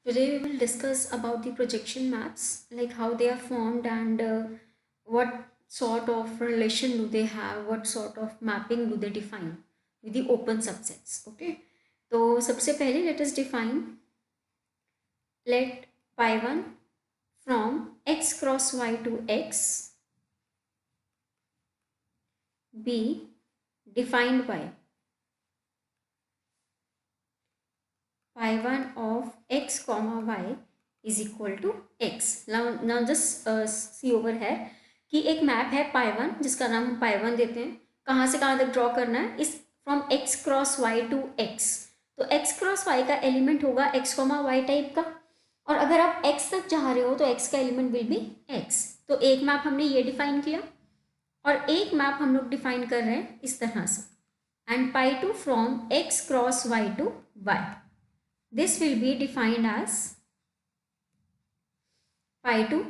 Today we will discuss about the projection maps, like how they are formed and what sort of relation do they have, what sort of mapping do they define with the open subsets. Okay, तो सबसे पहले let us define, let pi1 from x cross y to x be defined by pi1 of x comma y is equal to x. Now just see over here कि एक map है pi1 जिसका नाम हम pi1 देते हैं. कहाँ से कहाँ तक ड्रॉ करना है? इस from x cross y to x. तो x क्रॉस y का एलिमेंट होगा x कॉमा वाई टाइप का, और अगर आप x तक जा रहे हो तो x का एलिमेंट विल बी x. तो एक मैप हमने ये डिफाइन किया और एक मैप हम लोग डिफाइन कर रहे हैं इस तरह से, and pi2 from x cross y to y. This will be defined as pi2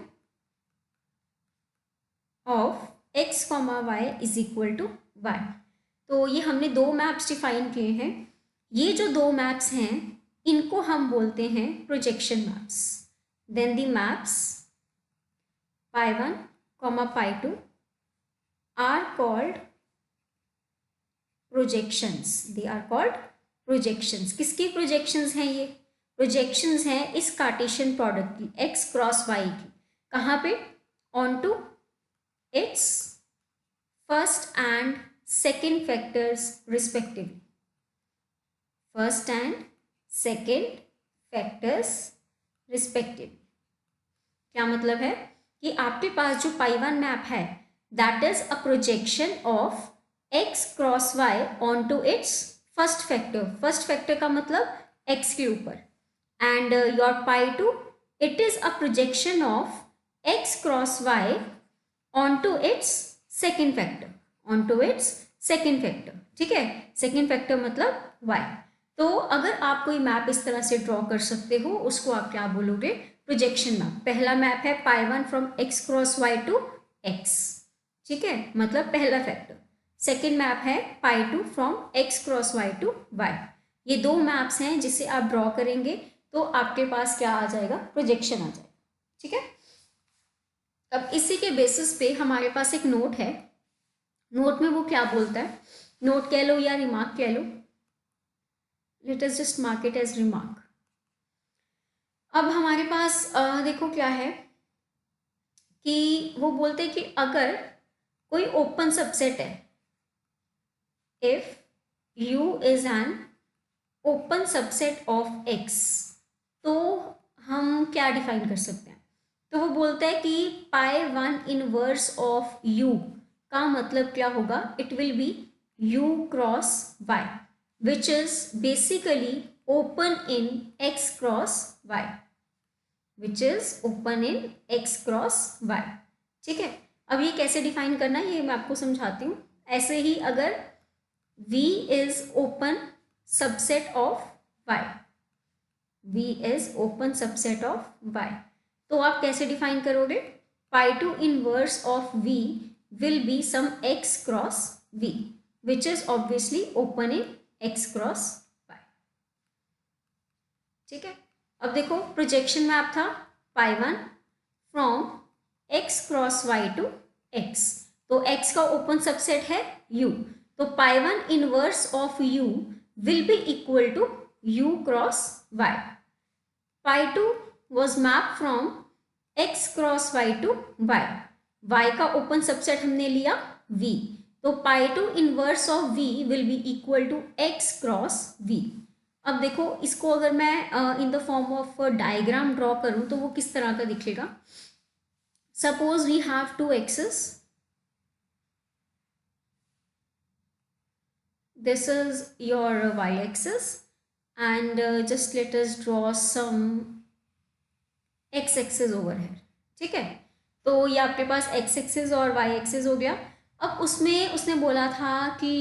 of x comma y is equal to y. तो ये हमने दो मैप्स डिफाइन किए हैं. ये जो दो मैप्स हैं इनको हम बोलते हैं projection maps. Then the maps pi1 comma pi2 are called projections. They are called projections. किसकी प्रोजेक्शंस हैं? ये प्रोजेक्शंस हैं इस कार्टेशियन प्रोडक्ट की, x क्रॉस y की. कहाँ पे? On to its first and second factors respectively. First and second factors respectively. क्या मतलब है कि आपके पास जो pi1 मैप है that is a projection of x cross y on to its first factor. First factor का मतलब x के ऊपर. And your pi2 it is a projection of x cross y on to its second factor. On to its second factor. ठीक है, second factor मतलब y. तो अगर आप कोई मैप इस तरह से ड्रॉ कर सकते हो उसको आप क्या बोलोगे? Projection map. पहला मैप है pi1 from x cross y to x. ठीक है, मतलब पहला फैक्टर. सेकेंड मैप है pi2 from x cross y to y. ये दो मैप्स हैं जिसे आप ड्रॉ करेंगे तो आपके पास क्या आ जाएगा? प्रोजेक्शन आ जाएगा. ठीक है, अब इसी के बेसिस पे हमारे पास एक नोट है. नोट में वो क्या बोलता है? नोट कह लो या रिमार्क कह लो. Let us just mark it as remark. अब हमारे पास देखो क्या है कि वो बोलते हैं कि अगर कोई ओपन सबसेट है, if U is an open subset of X, तो हम क्या डिफाइन कर सकते हैं? तो वो बोलता है कि pi1 इनवर्स ऑफ U का मतलब क्या होगा? It will be U cross Y which is basically open in X cross Y. Which is open in X cross Y. ठीक है, अब ये कैसे डिफाइन करना है ये मैं आपको समझाती हूँ. ऐसे ही अगर V is open subset of Y, V is open subset of Y, तो आप कैसे डिफाइन करोगे? pi2 inverse of V will be some x cross V which is obviously open in x cross Y. ठीक है, अब देखो projection map था pi1 from x cross y to x. तो x का ओपन सबसेट है U, तो pi1 inverse of u will be equal to u cross y. pi2 was map from x cross y to y. y का open subset हमने लिया v, तो pi2 inverse of v will be equal to x cross v. अब देखो इसको अगर मैं in the form of diagram draw करूं तो वो किस तरह का दिखेगा? Suppose we have two axes. This is your y-axis and just let us draw some x-axis over here. ठीक है, तो ये आपके पास x-axis और y-axis हो गया. अब उसमें उसने बोला था कि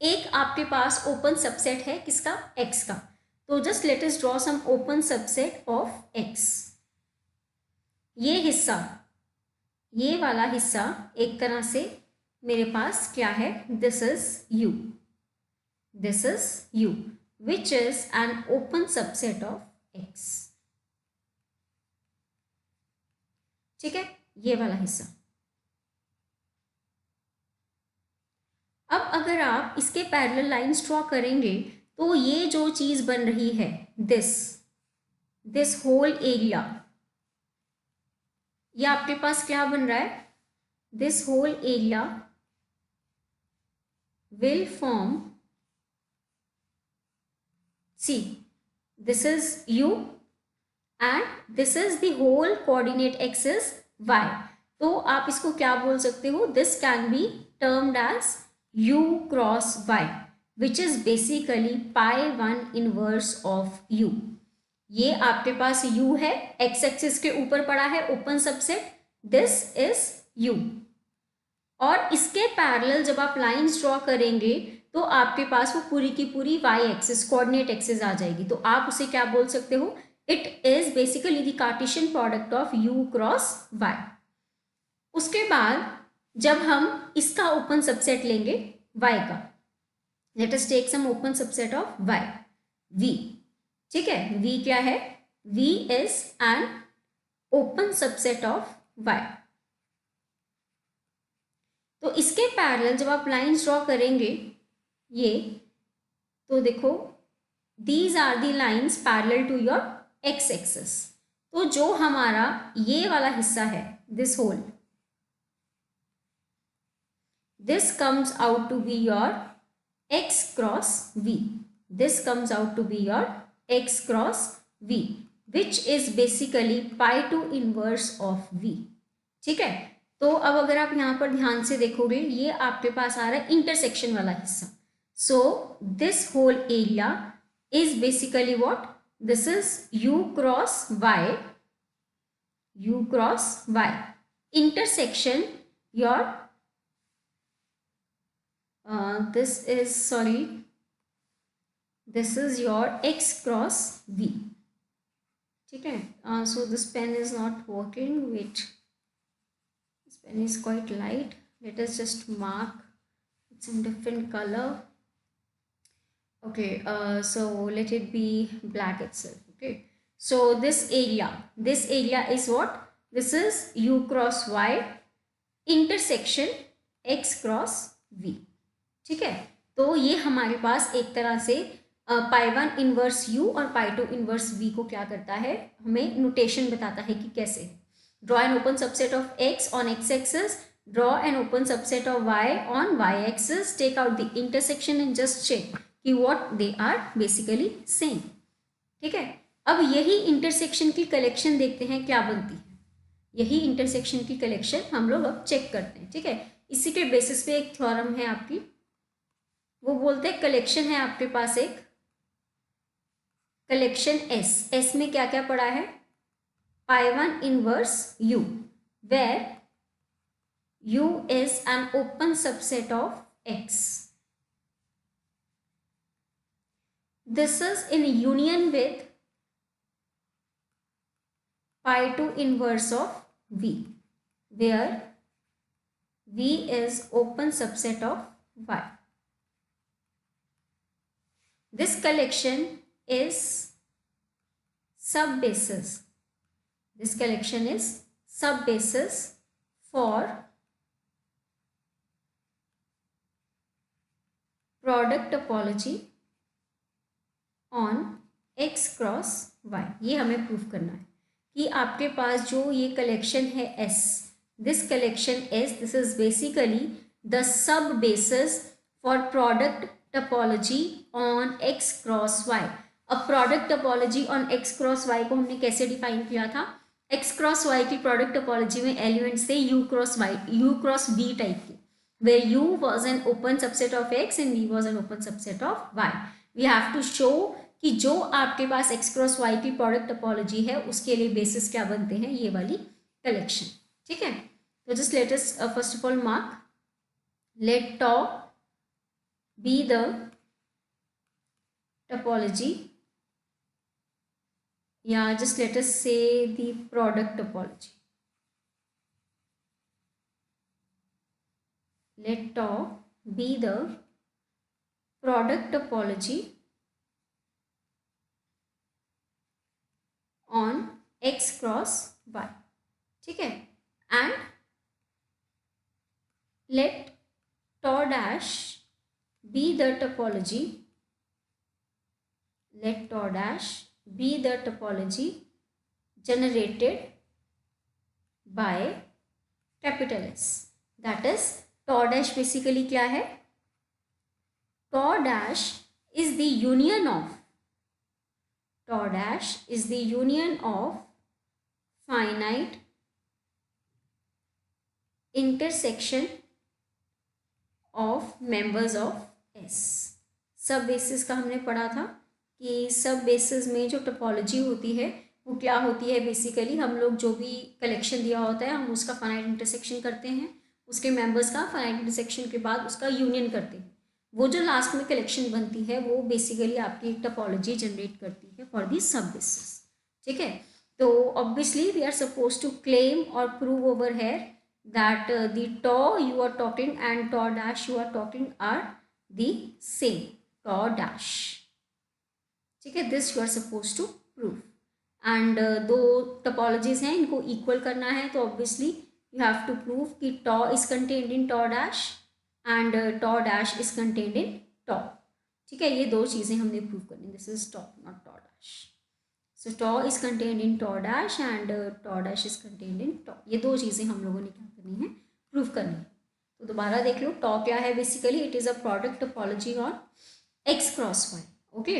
एक आपके पास ओपन सबसेट है किसका? x का. तो just let us draw some open subset of x. ये हिस्सा, ये वाला हिस्सा एक तरह से मेरे पास क्या है? This is U. This is U which is an open subset of x। ठीक है, ये वाला हिस्सा। अब अगर आप इसके पैरेलल लाइंस ड्रॉ करेंगे तो ये जो चीज बन रही है, दिस होल एरिया, ये आपके पास क्या बन रहा है, this whole area will form, see, this is u and this is the whole coordinate axis y। तो आप इसको क्या बोल सकते हो, this can be termed as u cross y which is basically pi 1 inverse of u। ये आपके पास u है, x एक्सिस के ऊपर पड़ा है open subset, this is u। और इसके पैरेलल जब आप लाइंस ड्रॉ करेंगे तो आपके पास वो पूरी की पूरी y एक्सिस, कोऑर्डिनेट एक्सिस आ जाएगी। तो आप उसे क्या बोल सकते हो, it is basically the Cartesian product of u cross y। उसके बाद जब हम इसका ओपन सबसेट लेंगे y का, let us take some open subset of y, v। ठीक है, v क्या है, v is an open subset of y। तो इसके पैरेलल जब आप लाइंस ड्रॉ करेंगे ये, तो देखो these are the lines parallel to your x axis. तो जो हमारा ये वाला हिस्सा है, this whole, this comes out to be your x cross v, this comes out to be your x cross v which is basically pi two inverse of v. ठीक है, तो अब अगर आप यहाँ पर ध्यान से देखोगे, ये आपके पास आ रहा है इंटरसेक्शन वाला हिस्सा। So this whole area is basically what, this is u cross y intersection your this is your x cross v। ठीक है, so this pen is not working, wait, this pen is quite light, let us just mark it's in different color। Okay, so let it be black itself। Okay, so this area is what, this is u cross y intersection x cross v। ठीक है, तो ये हमारे पास एक तरह से पाई 1 inverse u और पाई 2 inverse v को क्या करता है, हमें नोटेशन बताता है कि कैसे draw an open subset of x on x axis, draw an open subset of y on y axis, take out the intersection and just check कि what they are basically same. ठीक है, अब यही intersection की collection देखते हैं क्या बनती है, यही इंटरसेक्शन की कलेक्शन हम लोग अब चेक करते हैं। ठीक है, इसी के बेसिस पे एक थ्योरम है आपकी, वो बोलते हैं कलेक्शन है आपके पास एक कलेक्शन S में क्या क्या पड़ा है, pi 1 inverse u where u is an open subset of x। This is in union with pi 2 inverse of v where v is open subset of y। This collection is sub-basis, this collection is sub-basis for product topology on x cross y। ये हमें proof करना है कि आपके पास जो ये collection है S, this collection S, this is basically the sub basis for product topology on x cross y। अब product topology on x cross y को हमने कैसे डिफाइन किया था, x क्रॉस y की प्रोडक्ट टपोलॉजी में एलिमेंट्स थे u क्रॉस v टाइप की, where u was an open subset of x and v was an open subset of y। We have to show कि जो आपके पास x क्रॉस y की product topology है उसके लिए बेसिस क्या बनते हैं, ये वाली कलेक्शन। ठीक है, तो just let us first of all mark, let tau be the topology, या just let us say the product topology, let tau be the product topology on x cross y, ठीक है, and let tau dash be the topology, let tau dash be the topology generated by capital S. That is, tau dash basically क्या है? Tau dash is the union of, tau dash is the union of finite intersection of members of S. सब basis का हमने पढ़ा था कि सब basis में जो टोपोलॉजी होती है वो क्या होती है. बेसिकली हम लोग जो भी कलेक्शन दिया होता है हम उसका फाइनाइट इंटरसेक्शन करते हैं, उसके मेंबर्स का फाइनाइट इंटरसेक्शन के बाद उसका यूनियन करते हैं. वो जो लास्ट में कलेक्शन बनती है वो बेसिकली आपकी टोपोलॉजी जनरेट करती है फॉर दी सब बेसिस. ठीक है, तो obviously we are suppose to claim और prove over here that the tau you are talking and tau dash you are talking are the same, tau dash. ठीक है, this you are supposed to prove. and दो topologies हैं, इनको equal करना है तो obviously you have to prove कि tau is contained in tau dash and tau dash is contained in tau. ठीक है, ये दो चीज़ें हमने प्रूव करनी. This is tau not tau dash. So tau is contained in tau dash and tau dash is contained in tau. ये दो चीज़ें हम लोगों ने क्या करनी है, प्रूव करनी है. तो दोबारा देख लो, tau क्या है? Basically it is a product topology on x cross y. Okay,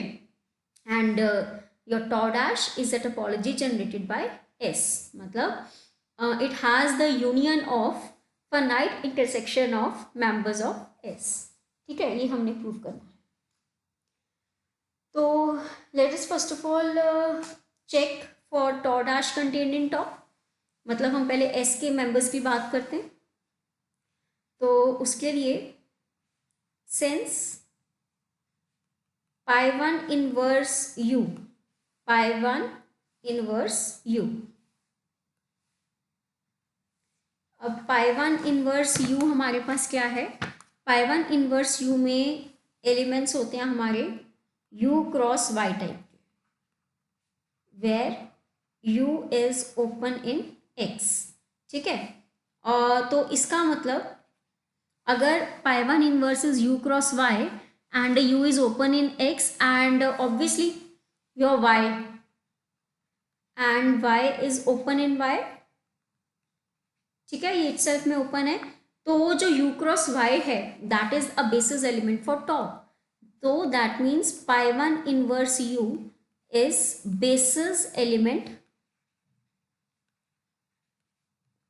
and your tau dash is a topology generated by s. मतलब it has the union of finite intersection of members of s. ठीक है, ये हमने prove करना है. तो let us first of all check for tau dash contained in tau. मतलब हम पहले S के मेंबर्स की बात करते हैं. तो उसके लिए since π1 inverse u, π1 inverse u, अब π1 इनवर्स u हमारे पास क्या है? π1 इनवर्स u में एलिमेंट्स होते हैं हमारे u क्रॉस y टाइप के, where u is open in x. ठीक है, तो इसका मतलब अगर π1 inverse is u cross y and u is open in x and obviously your y and y is open in y. ठीक है, ये इटसेल्फ में ओपन है, तो जो u क्रॉस y है that is a basis element for tau. So that means π1 inverse u is basis element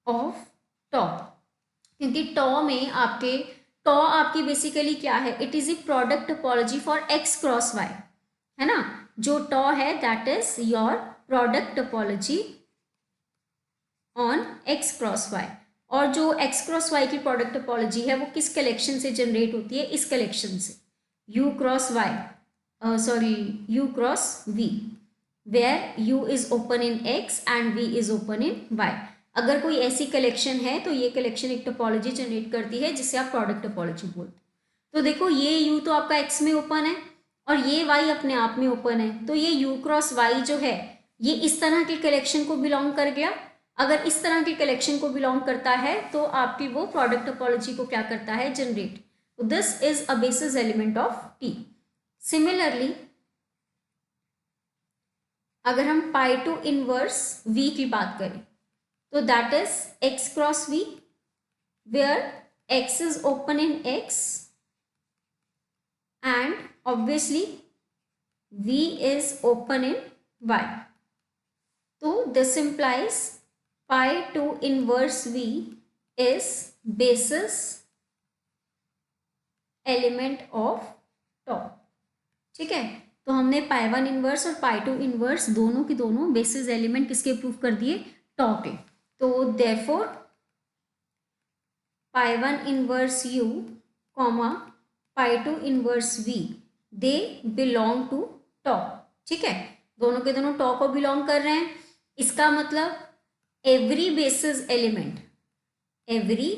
of tau. क्योंकि tau में tau आपकी बेसिकली क्या है? It is a product topology for x cross y, है ना. जो tau है that is your product topology on x cross y. और जो x क्रॉस y की प्रोडक्ट टोपोलॉजी है वो किस कलेक्शन से जनरेट होती है? इस कलेक्शन से, u cross y, u cross v, where u is open in x and v is open in y. अगर कोई ऐसी कलेक्शन है तो ये कलेक्शन एक टोपोलॉजी जनरेट करती है जिसे आप प्रोडक्ट टोपोलॉजी बोलते हैं. तो देखो, ये u तो आपका x में ओपन है और ये y अपने आप में ओपन है, तो ये u क्रॉस y जो है ये इस तरह के कलेक्शन को बिलोंग कर गया. अगर इस तरह के कलेक्शन को बिलोंग करता है तो आपकी वो प्रोडक्ट टोपोलॉजी को क्या करता है? Generate. So this is a basis element of T. Similarly, अगर हम π2 इनवर्स V की बात करें तो that is x cross V, where x is open in x and obviously V is open in y. So this implies π2 inverse V is basis element of tau. ठीक है, तो हमने π1 इनवर्स और π2 inverse दोनों की दोनों बेसिस एलिमेंट किसके prove कर दिए? tau के. तो therefore π1 inverse u comma π2 inverse v they belong to tau. ठीक है, दोनों के दोनों tau को बिलोंग कर रहे हैं. इसका मतलब every basis element, every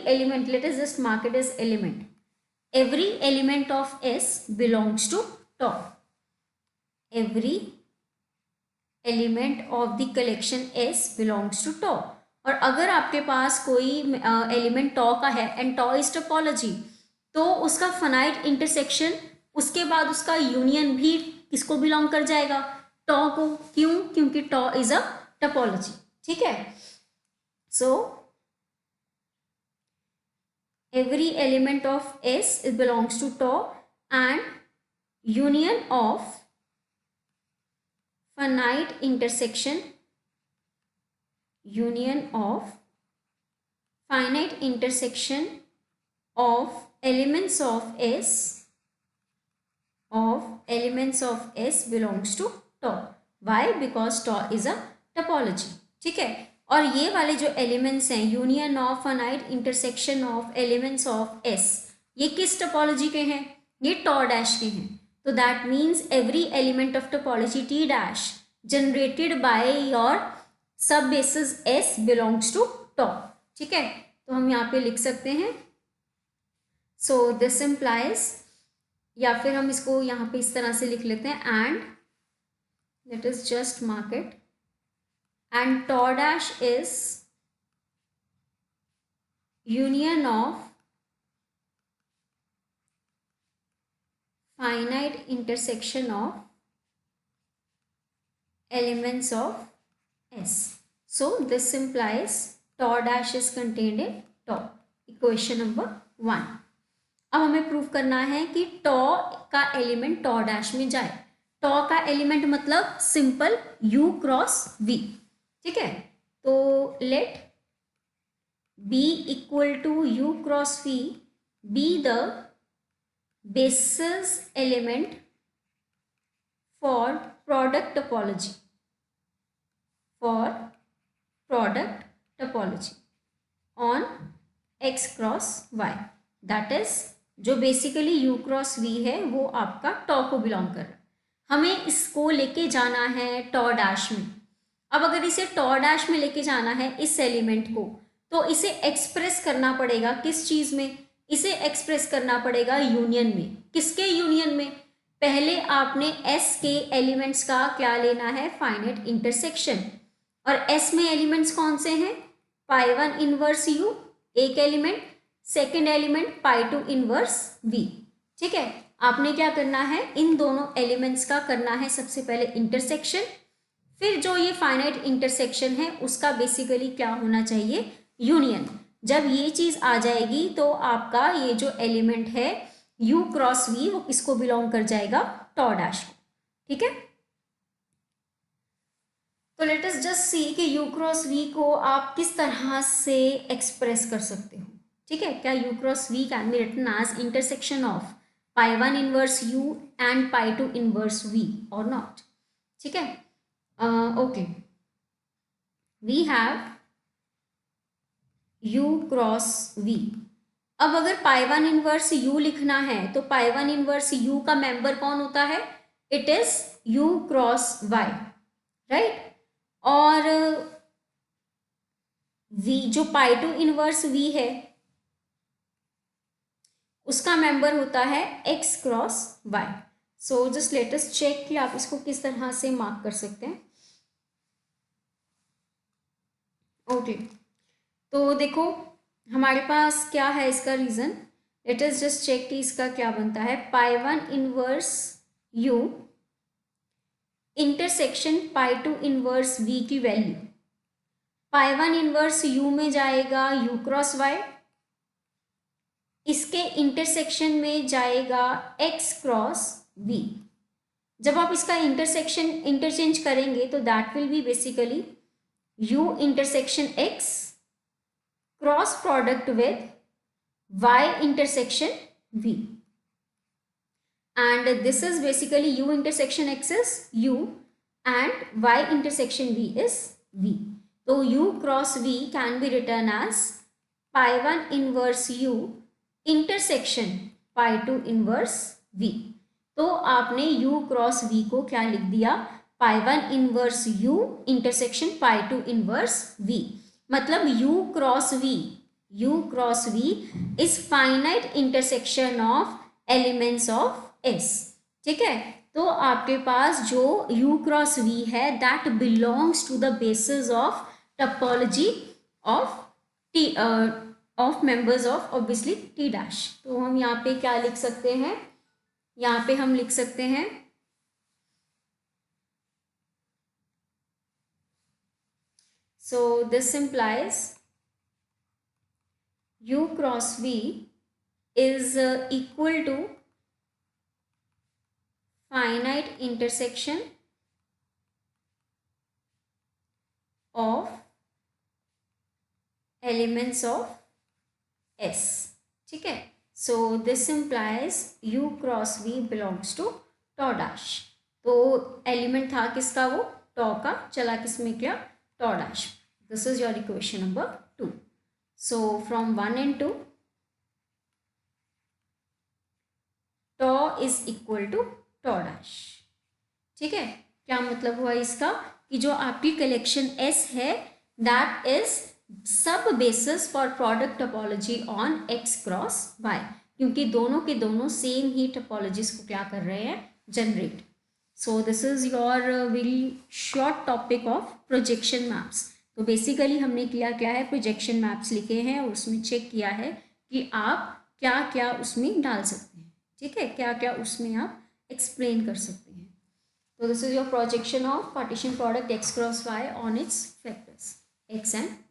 element, let us just mark it as element. Every element of S belongs to tau. Every element of the collection S belongs to tau. और अगर आपके पास कोई एलिमेंट टॉ का है एंड टॉ इज टोपोलॉजी, तो उसका finite intersection, उसके बाद उसका यूनियन भी किसको बिलोंग कर जाएगा, टॉ को। क्यों? क्योंकि टॉ इज अ टोपोलॉजी। ठीक है, सो every element of S belongs to tau and union of finite intersection of elements of S belongs to tau. Why? Because tau is a topology. ठीक है, और ये वाले जो एलिमेंट्स हैं, union of finite intersection of elements of S, ये किस topology के हैं? ये टॉ डैश के हैं। तो that means every element of topology T dash generated by your सब बेसिस एस बिलोंग्स टू टॉ। ठीक है, तो हम यहाँ पे लिख सकते हैं, सो दिस इम्प्लाइज, या फिर हम इसको यहाँ पे इस तरह से लिख लेते हैं, and let us just mark it, and tau dash is union of finite intersection of elements of S. So this implies tau dash is contained in tau. Equation number 1. अब हमें प्रूव करना है कि tau का element tau dash में जाए। tau का element मतलब सिंपल u क्रॉस v। ठीक है, तो let B equal to U cross V be the basis element for product topology on X cross Y। That is जो बेसिकली U क्रॉस V है वो आपका टॉ को बिलोंग कर रहा है। हमें इसको लेके जाना है टॉ डैश में। अब अगर इसे टॉ डैश में लेके जाना है इस एलिमेंट को, तो इसे एक्सप्रेस करना पड़ेगा किस चीज में? इसे एक्सप्रेस करना पड़ेगा यूनियन में। किसके यूनियन में? पहले आपने S के एलिमेंट्स का क्या लेना है? Finite intersection. और S में एलिमेंट्स कौन से हैं? पाई 1 इनवर्स U एक एलिमेंट, सेकेंड एलिमेंट पाई 2 इनवर्स V। ठीक है, आपने क्या करना है? इन दोनों एलिमेंट्स का करना है सबसे पहले इंटरसेक्शन, फिर जो ये फाइनाइट इंटरसेक्शन है उसका बेसिकली क्या होना चाहिए? यूनियन। जब ये चीज आ जाएगी तो आपका ये जो एलिमेंट है U क्रॉस V वो किसको बिलोंग कर जाएगा? टॉ डैश को। ठीक है, तो लेट अस जस्ट सी कि U क्रॉस V को आप किस तरह से एक्सप्रेस कर सकते हो। ठीक है, क्या U cross V can be written as intersection of pi 1 inverse U and pi 2 inverse V और नॉट? ठीक है, okay, we have U cross V। अब अगर पाई 1 इनवर्स U लिखना है तो पाई 1 इनवर्स U का मेंबर कौन होता है? It is U cross Y, right. और V जो पाई 2 इनवर्स V है उसका मेंबर होता है X cross Y। So just let us check कि आप इसको किस तरह से मार्क कर सकते हैं। ओके, तो देखो हमारे पास क्या है इसका reason. Let us just check कि इसका क्या बनता है। Pi 1 inverse U intersection pi 2 inverse V की वैल्यू, पाई 1 इनवर्स U में जाएगा U क्रॉस Y, इसके इंटरसेक्शन में जाएगा X क्रॉस V। जब आप इसका इंटरसेक्शन इंटरचेंज करेंगे तो that will be basically U intersection X cross product with Y intersection V, and this is basically U intersection X is U and Y intersection V is V. So U cross V can be written as pi 1 inverse U intersection pi 2 inverse V. तो आपने U cross V को क्या लिख दिया? Pi 1 inverse U intersection pi 2 inverse V। मतलब U cross V is finite intersection of elements of S। ठीक है, तो आपके पास जो u क्रॉस v है that belongs to the basis of topology of T of members of obviously T dash. तो हम यहाँ पे क्या लिख सकते हैं, यहाँ पे हम लिख सकते हैं so this implies u cross v is equal to finite intersection of elements of S, ठीक है। so this implies u cross v belongs to tau dash। तो एलिमेंट था किसका, वो टॉ का, चला किस में गया, tau dash. This is your equation number 2। So from 1 and 2 tau is equal to tau dash, ठीक है। क्या मतलब हुआ इसका कि जो आपकी कलेक्शन S है that is sub basis for product topology on x cross y, क्योंकि दोनों के दोनों सेम ही टोपोलॉजीज को क्या कर रहे हैं, generate. So this is your very short topic of projection maps. तो बेसिकली हमने किया क्या है, प्रोजेक्शन मैप्स लिखे हैं और उसमें चेक किया है कि आप क्या क्या उसमें डाल सकते हैं, ठीक है, क्या क्या उसमें आप एक्सप्लेन कर सकते हैं। तो this is your projection of partition product x cross y on it's vectors x and